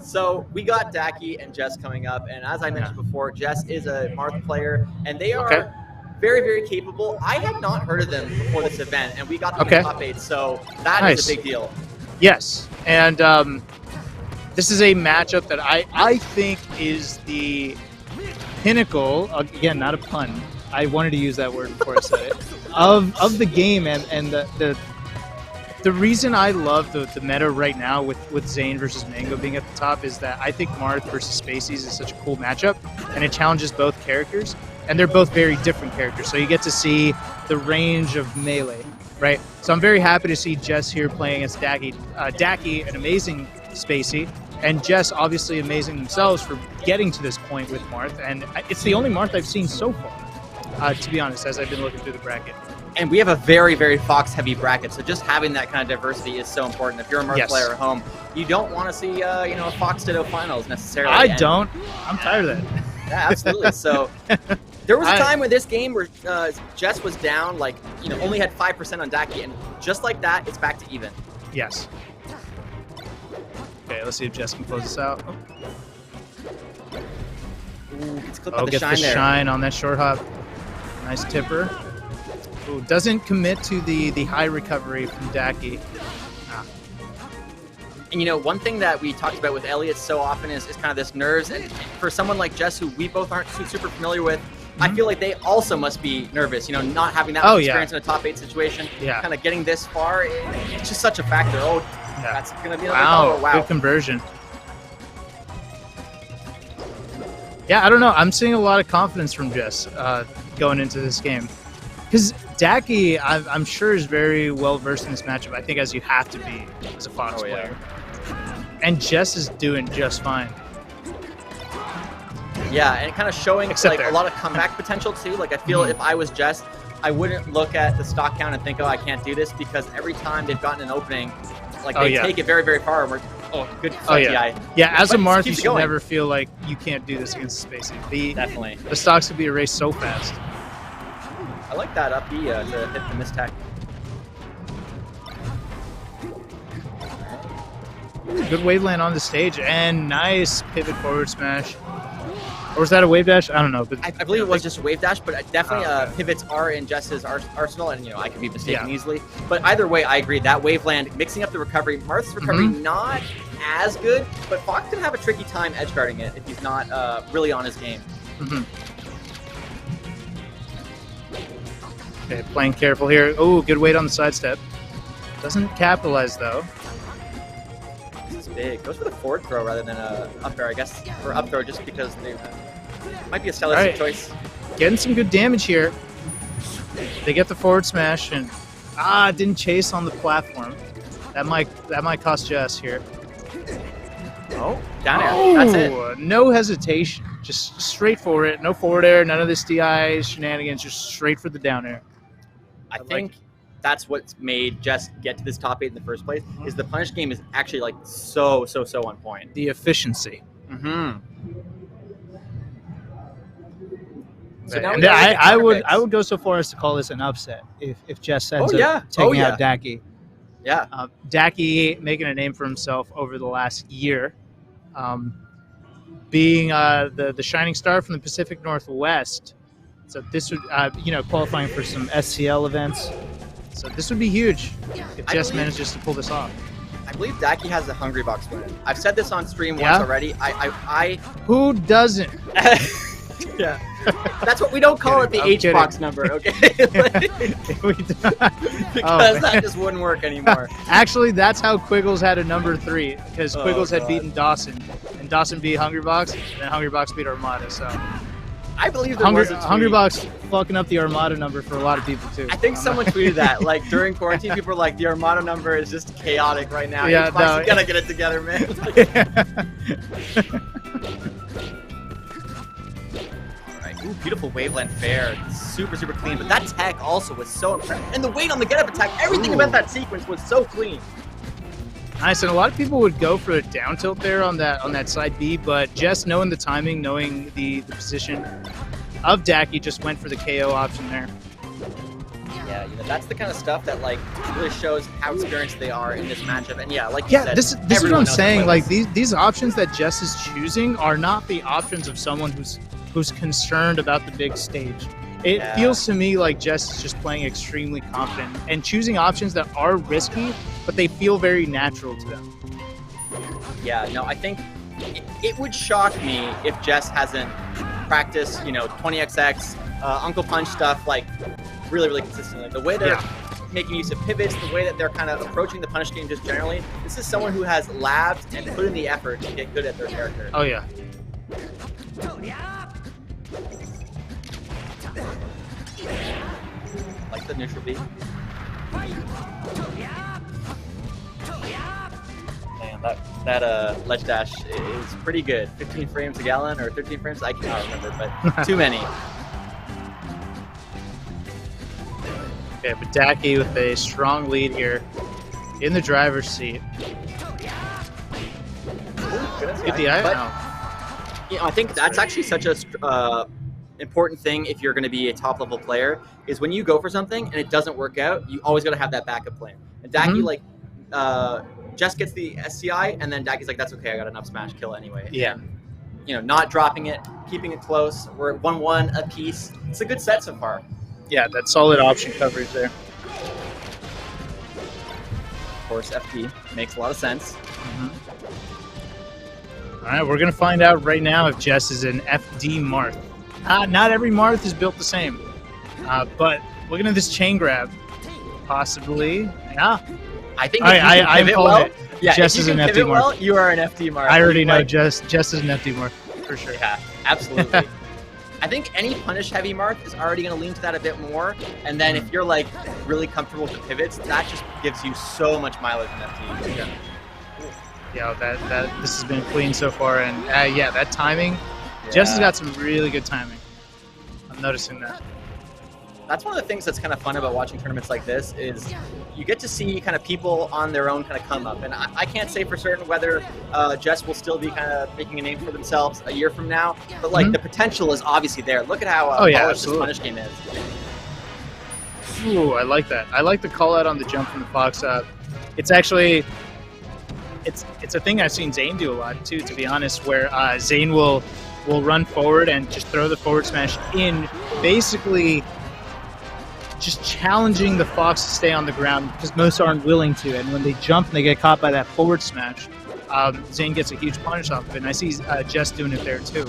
So we got Dacky and Jess coming up, and as I mentioned before, Jess is a Marth player, and they are very, very capable. I had not heard of them before this event, and we got them in the top 8, so that is a big deal. Yes, and this is a matchup that I think is the pinnacle, again, not a pun, I wanted to use that word before I said it, of the game, and the reason I love the meta right now with Zane versus Mango being at the top is that I think Marth versus Spaceys is such a cool matchup, and it challenges both characters, and they're both very different characters, so you get to see the range of melee, right? So I'm very happy to see Jess here playing as Dacky. Dacky, an amazing Spacey, and Jess obviously amazing themselves for getting to this point with Marth, and it's the only Marth I've seen so far, to be honest, as I've been looking through the bracket. And we have a very, very Fox-heavy bracket, so just having that kind of diversity is so important. If you're a Marth player at home, you don't want to see, a Fox Ditto finals necessarily. I don't. I'm tired of that. Yeah, absolutely. So there was a time where this game where Jess was down, only had 5% on Dacky, and just like that, it's back to even. Yes. Okay, let's see if Jess can close this out. Ooh, gets clipped by the shine the shine on that short hop. Nice tipper. Ooh, doesn't commit to the high recovery from Dacky. And one thing that we talked about with Elliot so often is kind of this nerves. And for someone like Jess, who we both aren't super familiar with, I feel like they also must be nervous, not having that much experience in a top 8 situation. Kind of getting this far, it's just such a factor. That's going to be another wow. Good conversion. Yeah, I don't know. I'm seeing a lot of confidence from Jess going into this game. Because Dacky, I'm sure, is very well versed in this matchup. I think as you have to be as a Fox player. And Jess is doing just fine. Yeah, and kind of showing a lot of comeback potential too. I feel if I was Jess, I wouldn't look at the stock count and think, oh, I can't do this, because every time they've gotten an opening, they take it very, very far. And we're, good. Yeah, as a Marth, you should never feel like you can't do this against Spacey. Definitely. The stocks could be erased so fast. I like that up B to hit the mistack. Good wave land on the stage, and nice pivot forward smash. Or was that a wave dash? I don't know. But I believe it was just a wave dash, but definitely pivots are in Jess's arsenal, and I could be mistaken easily. But either way, I agree. That wave land, mixing up the recovery, Marth's recovery not as good, but Fox can have a tricky time edge guarding it if he's not really on his game. Okay, playing careful here. Oh, good weight on the sidestep. Doesn't capitalize though. This is big. Goes for the forward throw rather than a up throw, I guess, or up throw just because they might be a stylistic choice. Getting some good damage here. They get the forward smash and didn't chase on the platform. That might cost Jess here. Oh, down air. That's it. No hesitation. Just straight for it. No forward air. None of this DI shenanigans. Just straight for the down air. I think that's what's made Jess get to this top 8 in the first place. Is the punish game is actually so on point. The efficiency. So and I would go so far as to call this an upset if Jess ends up taking out Dacky. Yeah. Dacky making a name for himself over the last year. Being the shining star from the Pacific Northwest. So this would, qualifying for some SCL events. So this would be huge if Jess manages to pull this off. I believe Dacky has a Hungry Box win. I've said this on stream once already. Who doesn't? Yeah. That's what we don't call it the H-Box number, okay? Because that just wouldn't work anymore. Actually, that's how Quiggles had a number 3, because Quiggles had beaten Dawson, and Dawson beat Hungrybox, and then Hungrybox beat Armada, so... I believe there was a tweet. Hungrybox fucking up the Armada number for a lot of people, too. I think someone tweeted that. During quarantine, people were like, the Armada number is just chaotic right now. Yeah, you gotta get it together, man. Ooh, beautiful waveland fair. Super clean. But that tech also was so impressive. And the weight on the get-up attack, everything about that sequence was so clean. Nice, and a lot of people would go for a down tilt there on that side B, but Jess, knowing the timing, knowing the position of Dacky, just went for the KO option there. Yeah, that's the kind of stuff that like really shows how experienced they are in this matchup. And yeah, like you said, this is what I'm saying. Like these options that Jess is choosing are not the options of someone who's concerned about the big stage. It feels to me like Jess is just playing extremely confident and choosing options that are risky, but they feel very natural to them. Yeah, no, I think it would shock me if Jess hasn't practiced, 20XX, Uncle Punch stuff like really, really consistently. The way they're making use of pivots, the way that they're kind of approaching the punish game just generally, this is someone who has labbed and put in the effort to get good at their character. Oh, yeah. Like the neutral B. Man, that ledge dash is pretty good. 15 frames a gallon or 13 frames? I cannot remember, but too many. Okay, but DACKY with a strong lead here in the driver's seat. Get the eye out. I think that's actually such a important thing if you're going to be a top level player is when you go for something and it doesn't work out, you always got to have that backup plan. And DACKY just gets the SCI, and then DACKY's like, that's okay, I got enough smash kill anyway. Yeah. And, not dropping it, keeping it close. We're at 1-1 a piece. It's a good set so far. Yeah, that's solid option coverage there. Of course, FD makes a lot of sense. All right, we're going to find out right now if Jess is an FD Marth. Not every Marth is built the same, but looking at this chain grab, possibly, yeah. I think I'm calling it. Yeah, Jess is an FD Marth. Well, you are an FD Marth. I already know Jess is an FD Marth for sure. Yeah, absolutely. I think any punish heavy Marth is already going to lean to that a bit more, and then if you're like really comfortable with the pivots, that just gives you so much mileage in FD. Yeah. Yeah, this has been clean so far, and that timing. Jess has got some really good timing. I'm noticing that. That's one of the things that's kind of fun about watching tournaments like this is you get to see kind of people on their own kind of come up. And I can't say for certain whether Jess will still be kind of making a name for themselves a year from now, but like the potential is obviously there. Look at how polished this punish game is. Ooh, I like that. I like the call out on the jump from the Fox. It's actually it's a thing I've seen Zane do a lot too, to be honest, where Zane will run forward and just throw the forward smash in, basically just challenging the Fox to stay on the ground because most aren't willing to. And when they jump and they get caught by that forward smash, Zane gets a huge punish off of it. And I see Jess doing it there too.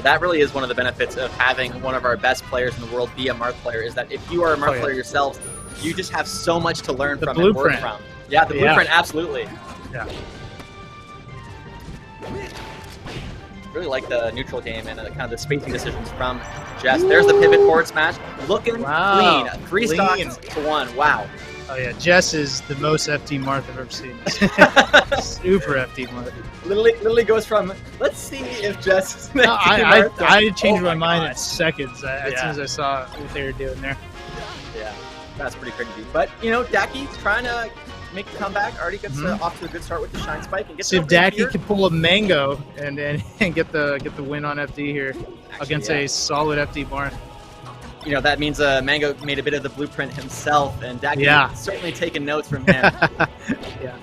That really is one of the benefits of having one of our best players in the world be a Marth player, is that if you are a Marth player yourself, you just have so much to learn from and work from. Yeah, the blueprint, absolutely. Yeah. Really like the neutral game and kind of the spacing decisions from Jess. There's the pivot forward smash. Looking clean. 3 stocks to 1. Wow. Oh, yeah. Jess is the most FD Marth I've ever seen. Super FD Marth. Literally goes from, let's see if Jess is an FD Marth. I changed my mind in seconds as soon as I saw what they were doing there. Yeah, that's pretty crazy. But, DACKY's trying to make a comeback. Already gets off to a good start with the Shine Spike. And see if DACKY can pull a mango and get the win on FD here against a solid FD Marth. That means Mango made a bit of the blueprint himself, and DACKY certainly taking notes from him. Yeah.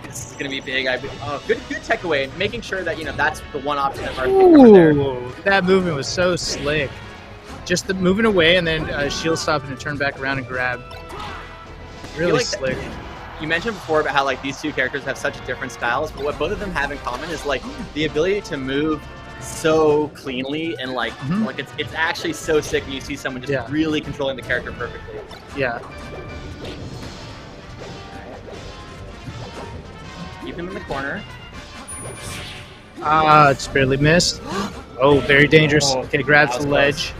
This is going to be big. Good takeaway. Making sure that, that's the one option that Marth there. That movement was so slick. Just the moving away and then shield stopping and turn back around and grab. Really slick. You mentioned before about how these two characters have such different styles, but what both of them have in common is the ability to move so cleanly and it's actually so sick when you see someone just really controlling the character perfectly. Yeah. Keep him in the corner. It's barely missed. Oh, very dangerous. Okay, grabs the ledge.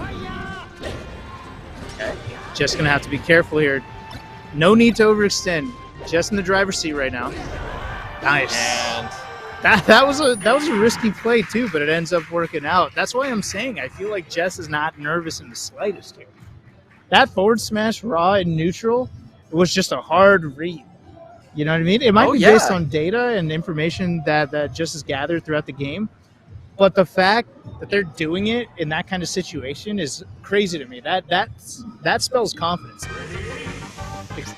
Okay. Just gonna have to be careful here. No need to overextend. Just in the driver's seat right now. Nice. And that was a risky play too, but it ends up working out. That's why I'm saying I feel like Jess is not nervous in the slightest here. That forward smash raw and neutral, it was just a hard read. You know what I mean? It might be based on data and information that Jess has gathered throughout the game, But the fact that they're doing it in that kind of situation is crazy to me. That spells confidence.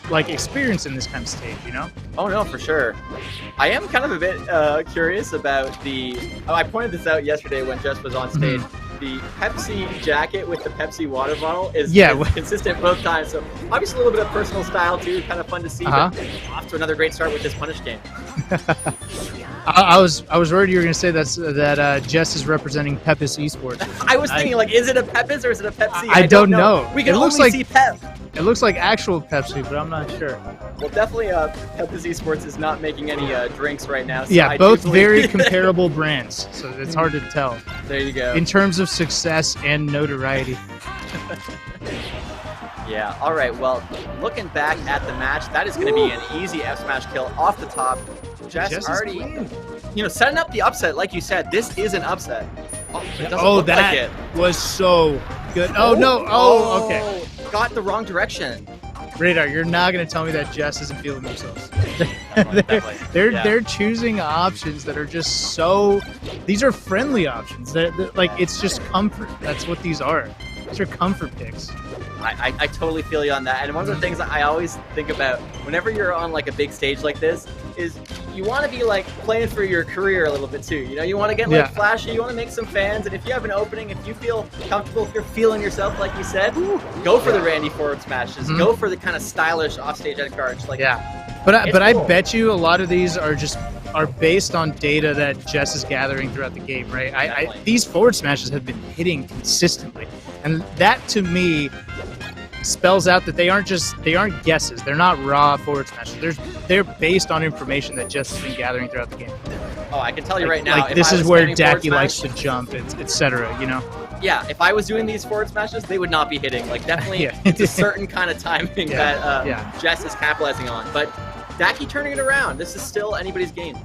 Like experience in this kind of stage, you know? Oh no, for sure. I am kind of a bit curious about the. Oh, I pointed this out yesterday when Jess was on stage. The Pepsi jacket with the Pepsi water bottle is consistent both times. So obviously a little bit of personal style too, kind of fun to see. But off to another great start with this punish game. I was worried you were going to say that Jess is representing Pepis Esports. I was thinking, like, is it a Pepis or is it a Pepsi? I don't know. We can only see Pep. It looks like actual Pepsi, but I'm not sure. Well, definitely Pepis Esports is not making any drinks right now. So yeah, both very comparable brands, so it's hard to tell. There you go. In terms of success and notoriety. Yeah, all right. Well, looking back at the match, that is going to be an easy F smash kill off the top. Jess already, setting up the upset, like you said. This is an upset. That was so good. Oh, no. Oh, okay. Got the wrong direction. Radar, you're not going to tell me that Jess isn't feeling themselves. They're choosing options that are just so. These are friendly options. They're it's just comfort. That's what these are. These are comfort picks. I totally feel you on that. And one of the things that I always think about whenever you're on like a big stage like this is you want to be like playing for your career a little bit too. You want to get like flashy, you want to make some fans, and if you have an opening, if you feel comfortable, if you're feeling yourself like you said, go for the Randy forward smashes, go for the kind of stylish offstage edge guards. But I bet you a lot of these are based on data that Jess is gathering throughout the game, right? These forward smashes have been hitting consistently, and that to me spells out that they aren't guesses. They're not raw forward smashes. They're based on information that Jess has been gathering throughout the game. Oh, I can tell you right now. Like this is where Dacky likes to jump, etc. Yeah, if I was doing these forward smashes, they would not be hitting. Like definitely, it's a certain kind of timing that Jess is capitalizing on. But Dacky turning it around. This is still anybody's game.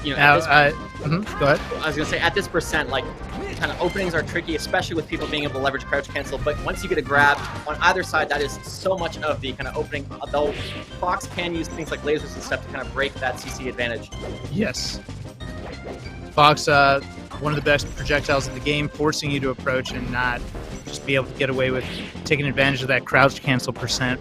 Go ahead. I was gonna say at this percent, like kind of openings are tricky, especially with people being able to leverage crouch cancel. But once you get a grab on either side, that is so much of the kind of opening. Though Fox can use things like lasers and stuff to kind of break that CC advantage. Yes. Fox, one of the best projectiles in the game, forcing you to approach and not just be able to get away with taking advantage of that crouch cancel percent.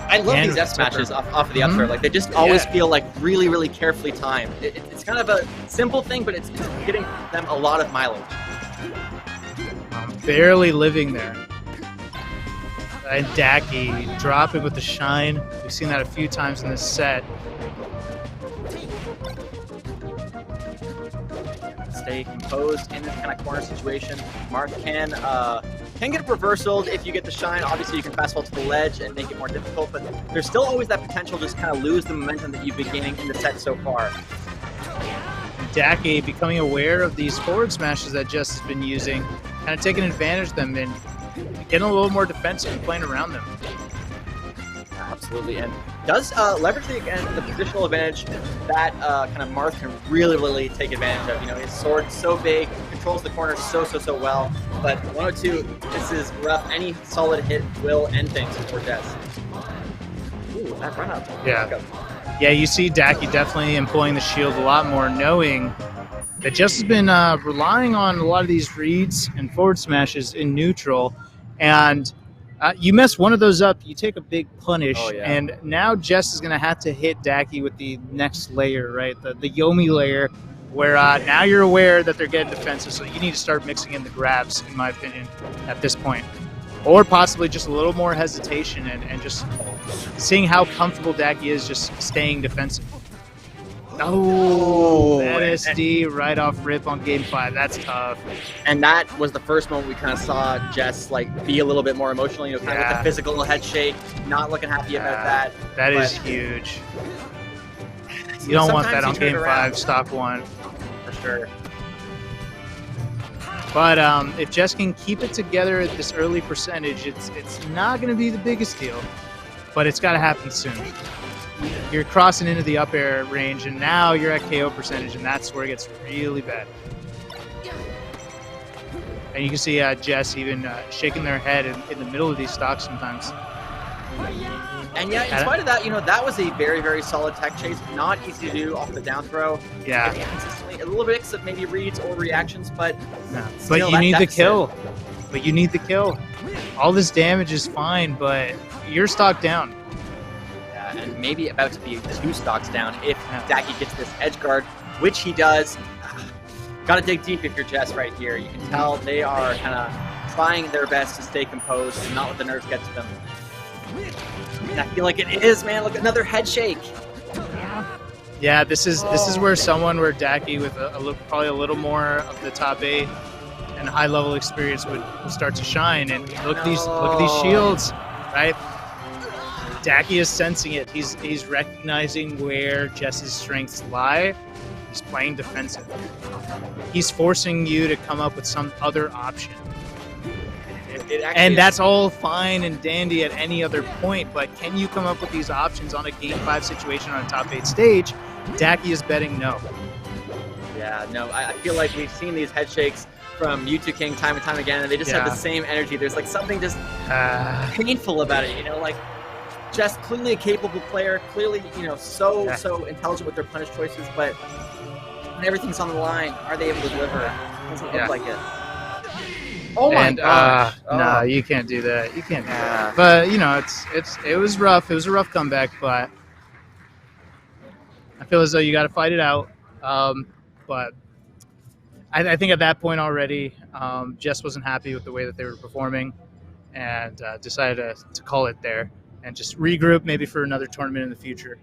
I love these F smashes off of the upstart. Like they just always feel like really, really carefully timed. It's kind of a simple thing, but it's getting them a lot of mileage. Barely living there. And Dacky dropping with the shine. We've seen that a few times in this set. Stay composed in this kind of corner situation. Mark can get it reversaled if you get the shine. Obviously, you can fast forward to the ledge and make it more difficult, but there's still always that potential to just kind of lose the momentum that you've been gaining in the set so far. Dacky becoming aware of these forward smashes that Jess has been using, kind of taking advantage of them and getting a little more defensive and playing around them. Absolutely, and does leverage the positional advantage that kind of Marth can really, really take advantage of. His sword so big, controls the corner so well. But 102, this is rough. Any solid hit will end things for Jess. Ooh, that run up. Yeah, you see Dacky definitely employing the shield a lot more, knowing that Jess has been relying on a lot of these reads and forward smashes in neutral, and you mess one of those up, you take a big punish, and now Jess is going to have to hit Dacky with the next layer, right? The Yomi layer, where now you're aware that they're getting defensive, so you need to start mixing in the grabs, in my opinion, at this point. Or possibly just a little more hesitation and just seeing how comfortable Dacky is just staying defensive. Oh, that SD right off rip on game 5. That's tough. And that was the first moment we kind of saw Jess be a little bit more emotional, kind of with the physical head shake, not looking happy about that. That is huge. You don't want that on game 5, stock 1. For sure. But if Jess can keep it together at this early percentage, it's not going to be the biggest deal, but it's got to happen soon. You're crossing into the up air range, and now you're at KO percentage, and that's where it gets really bad. And you can see Jess even shaking their head in the middle of these stocks sometimes. And yeah, in spite of that, that was a very, very solid tech chase. Not easy to do off the down throw. Yeah. Consistently. A little mix of maybe reads or reactions, but but you need the kill. But you need the kill. All this damage is fine, but you're stocked down. Yeah, and maybe about to be 2 stocks down if Dacky gets this edge guard, which he does. Gotta dig deep if you're Jess right here. You can tell they are kind of trying their best to stay composed and not let the nerves get to them. And I feel like it is, man. Look, another head shake. Yeah, this is where Dacky with probably a little more of the top 8 and high level experience would start to shine. And look at these shields, right? Dacky is sensing it. He's recognizing where Jess's strengths lie. He's playing defensive. He's forcing you to come up with some other option. And that's all fine and dandy at any other point, but can you come up with these options on a Game 5 situation on a top 8 stage? Dacky is betting no. Yeah, no, I feel like we've seen these head shakes from U2 King time and time again, and they just have the same energy. There's like something just painful about it, like just clearly a capable player, clearly, so intelligent with their punish choices, but when everything's on the line, are they able to deliver? Doesn't look like it. Oh my gosh! No, you can't do that. You can't do that. But it was rough. It was a rough comeback, but I feel as though you got to fight it out. But I think at that point already, Jess wasn't happy with the way that they were performing, and decided to call it there and just regroup maybe for another tournament in the future.